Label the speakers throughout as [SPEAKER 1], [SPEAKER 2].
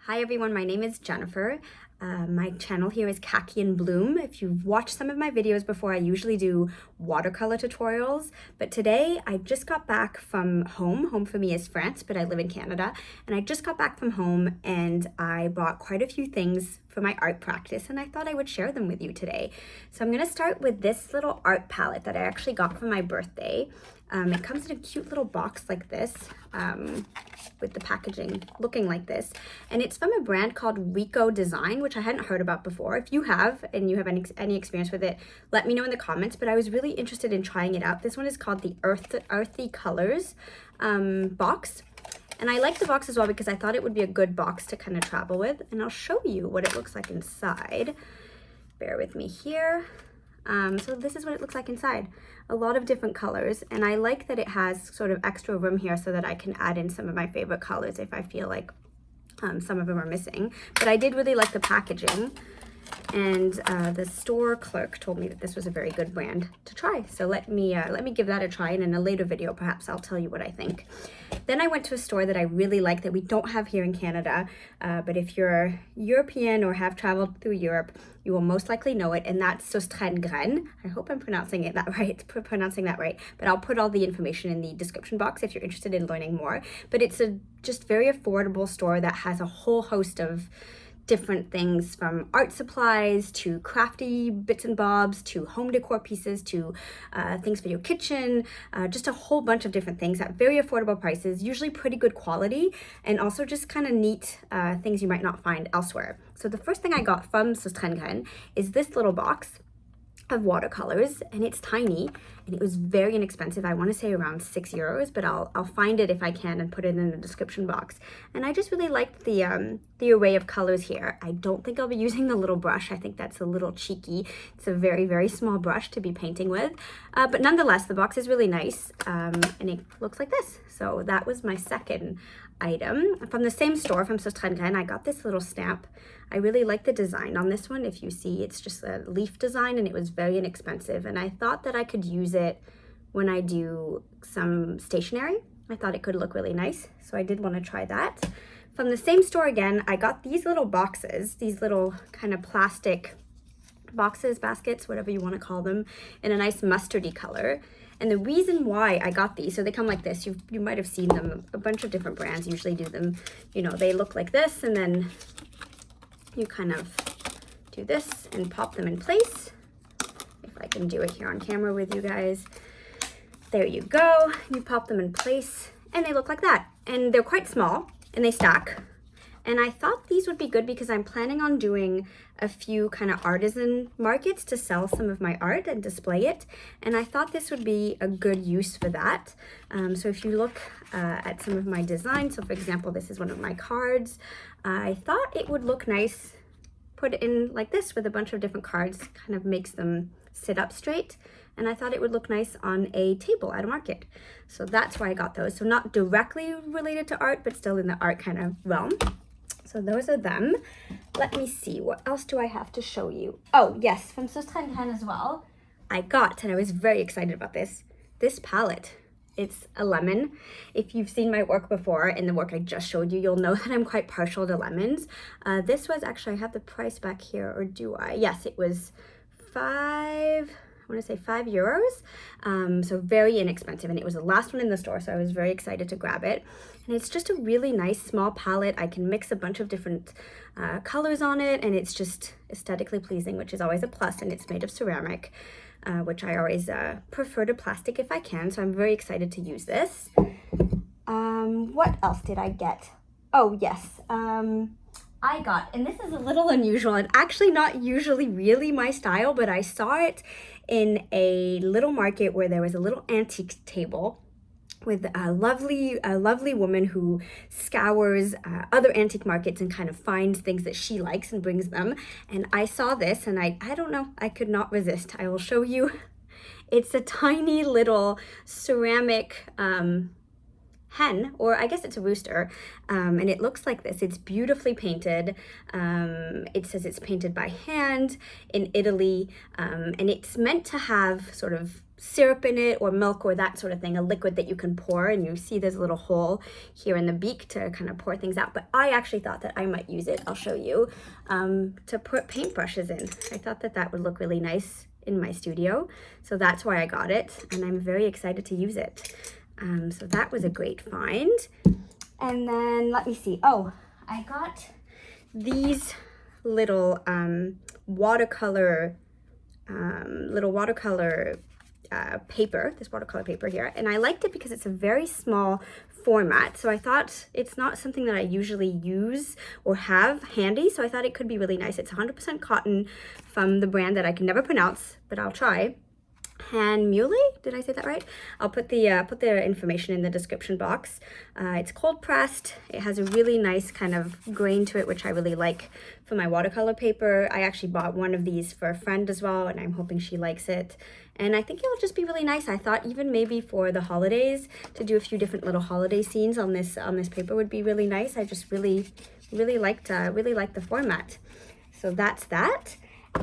[SPEAKER 1] Hi everyone, my name is Jennifer. My channel here is Khaki and Bloom. If you've watched some of my videos before, I usually do watercolor tutorials, but today I just got back from home. Home for me is France, but I live in Canada, and I just got back from home and I bought quite a few things for my art practice, and I thought I would share them with you today. So I'm gonna start with this little art palette that I actually got for my birthday. It comes in a cute little box like this, with the packaging looking like this, and it's from a brand called Rico Design, which I hadn't heard about before. If you have and you have any experience with it, let me know in the comments, but I was really interested in trying it out. This one is called the Earthy Colors box, and I like the box as well because I thought it would be a good box to kind of travel with, and I'll show you what it looks like inside. Bear with me here. So this is what it looks like inside. A lot of different colors, and I like that it has sort of extra room here so that I can add in some of my favorite colors if I feel like some of them are missing. But I did really like the packaging, and the store clerk told me that this was a very good brand to try. So let me give that a try, and in a later video perhaps I'll tell you what I think. Then I went to a store that I really like that we don't have here in Canada, but if you're European or have traveled through Europe, you will most likely know it, and that's Sostrene Grene. I hope I'm pronouncing that right, but I'll put all the information in the description box if you're interested in learning more. But it's a just very affordable store that has a whole host of different things, from art supplies to crafty bits and bobs to home decor pieces to things for your kitchen, just a whole bunch of different things at very affordable prices, usually pretty good quality, and also just kind of neat things you might not find elsewhere. So the first thing I got from Sostrene Grene is this little box of watercolors, and it's tiny, and it was very inexpensive. I want to say around €6, but I'll find it if I can and put it in the description box. And I just really liked the array of colors here. I don't think I'll be using the little brush. I think that's a little cheeky. It's a very, very small brush to be painting with, but nonetheless the box is really nice, and it looks like this. So that was my second item from the same store, from Sostrene Grene. I got this little stamp. I really like the design on this one. If you see, it's just a leaf design, and it was very inexpensive, and I thought that I could use it when I do some stationery. I thought it could look really nice, so I did want to try that. From the same store again, I got these little boxes, these little kind of plastic boxes, baskets, whatever you want to call them, in a nice mustardy color. And the reason why I got these, so they come like this. You might have seen them. A bunch of different brands usually do them. You know, they look like this, and then you kind of do this and pop them in place. If I can do it here on camera with you guys. There you go. You pop them in place, and they look like that. And they're quite small, and they stack. And I thought these would be good because I'm planning on doing a few kind of artisan markets to sell some of my art and display it. And I thought this would be a good use for that. So if you look at some of my designs, so for example, this is one of my cards. I thought it would look nice put in like this with a bunch of different cards, kind of makes them sit up straight. And I thought it would look nice on a table at a market. So that's why I got those. So not directly related to art, but still in the art kind of realm. So those are them. Let me see, what else do I have to show you? Oh yes, from Sostrene Grene as well, I got, and I was very excited about this palette. It's a lemon. If you've seen my work before and the work I just showed you, you'll know that I'm quite partial to lemons. This was actually, I have the price back here, or do I? Yes, it was I want to say €5. So very inexpensive, and it was the last one in the store, so I was very excited to grab it. And it's just a really nice small palette. I can mix a bunch of different colors on it, and it's just aesthetically pleasing, which is always a plus, and it's made of ceramic, which I always prefer to plastic if I can, so I'm very excited to use this. What else did I get? Oh yes, I got, and this is a little unusual and actually not usually really my style, but I saw it in a little market where there was a little antique table with a lovely woman who scours other antique markets and kind of finds things that she likes and brings them. And I saw this, and I don't know, I could not resist. I will show you. It's a tiny little ceramic hen, or I guess it's a rooster, and it looks like this. It's beautifully painted. It says it's painted by hand in Italy, and it's meant to have sort of syrup in it or milk or that sort of thing, a liquid that you can pour, and you see there's a little hole here in the beak to kind of pour things out. But I actually thought that I might use it, I'll show you, to put paintbrushes in. I thought that that would look really nice in my studio, so that's why I got it, and I'm very excited to use it. So that was a great find. And then let me see, oh, I got these little watercolor paper, this watercolor paper here, and I liked it because it's a very small format, so I thought it's not something that I usually use or have handy, so I thought it could be really nice. It's 100% cotton from the brand that I can never pronounce, but I'll try. Hahnemuhle, did I say that right? I'll put the information in the description box. It's cold pressed. It has a really nice kind of grain to it, which I really like for my watercolor paper. I actually bought one of these for a friend as well, and I'm hoping she likes it. And I think it'll just be really nice. I thought even maybe for the holidays to do a few different little holiday scenes on this paper would be really nice. I just really liked the format. So that's that.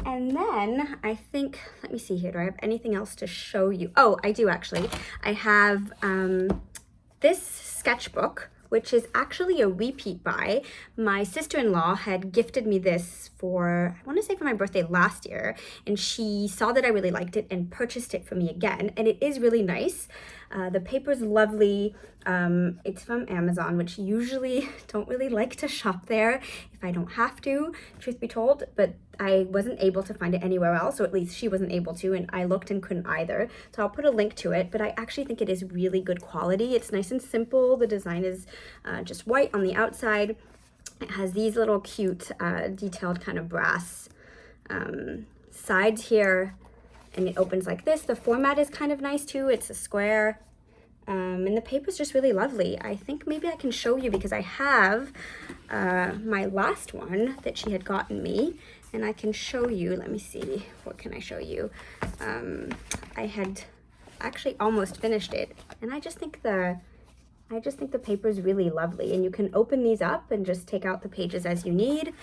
[SPEAKER 1] And then I think, let me see here, do I have anything else to show you? Oh, I do actually. I have this sketchbook, which is actually a repeat buy. My sister-in-law had gifted me this for, I want to say for my birthday last year, and she saw that I really liked it and purchased it for me again, and it is really nice. The paper's lovely. It's from Amazon, which usually don't really like to shop there if I don't have to, truth be told, but I wasn't able to find it anywhere else, or at least she wasn't able to, and I looked and couldn't either. So I'll put a link to it, but I actually think it is really good quality. It's nice and simple. The design is just white on the outside. It has these little cute detailed kind of brass sides here, and it opens like this. The format is kind of nice too. It's a square. And the paper's just really lovely. I think maybe I can show you because I have my last one that she had gotten me, and I can show you. Let me see, what can I show you? I had actually almost finished it, and I just think the paper is really lovely, and you can open these up and just take out the pages as you need.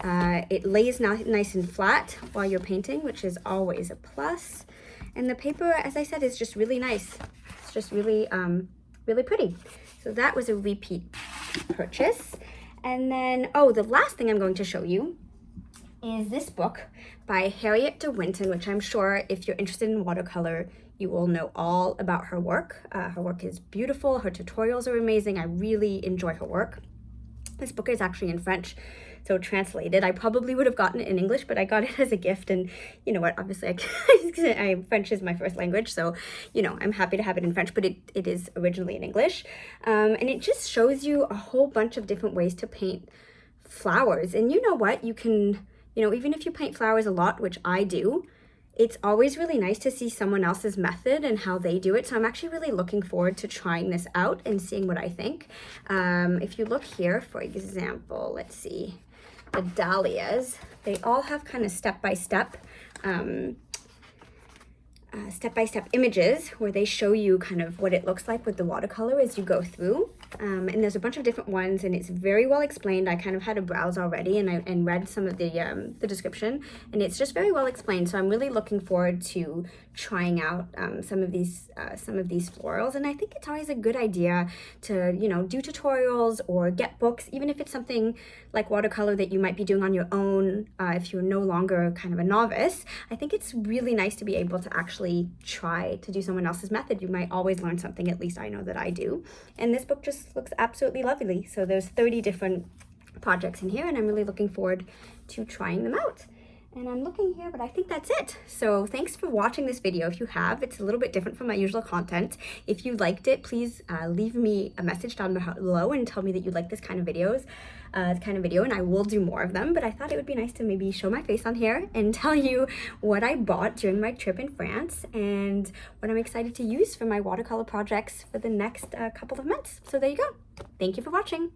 [SPEAKER 1] It lays nice and flat while you're painting, which is always a plus. And the paper, as I said, is just really nice. It's just really, really pretty. So that was a repeat purchase. And then, oh, the last thing I'm going to show you is this book by Harriet de Winton, which I'm sure if you're interested in watercolor, you will know all about her work. Her work is beautiful. Her tutorials are amazing. I really enjoy her work. This book is actually in French, so translated. I probably would have gotten it in English, but I got it as a gift, and you know what, obviously French is my first language, so you know, I'm happy to have it in French, but it is originally in English. And it just shows you a whole bunch of different ways to paint flowers. And you know what, you can, you know, even if you paint flowers a lot, which I do, it's always really nice to see someone else's method and how they do it. So I'm actually really looking forward to trying this out and seeing what I think. If you look here, for example, let's see, the dahlias, they all have kind of step-by-step images where they show you kind of what it looks like with the watercolor as you go through. And there's a bunch of different ones, and it's very well explained. I kind of had a browse already, and read some of the description, and it's just very well explained. So I'm really looking forward to trying out some of these florals. And I think it's always a good idea to, you know, do tutorials or get books, even if it's something like watercolor that you might be doing on your own. If you're no longer kind of a novice, I think it's really nice to be able to actually try to do someone else's method. You might always learn something. At least I know that I do. And this book just looks absolutely lovely. So there's 30 different projects in here, and I'm really looking forward to trying them out. And I'm looking here, but I think that's it. So thanks for watching this video. If you have, it's a little bit different from my usual content. If you liked it, please leave me a message down below and tell me that you like this kind of video, and I will do more of them. But I thought it would be nice to maybe show my face on here and tell you what I bought during my trip in France and what I'm excited to use for my watercolor projects for the next couple of months. So there you go. Thank you for watching.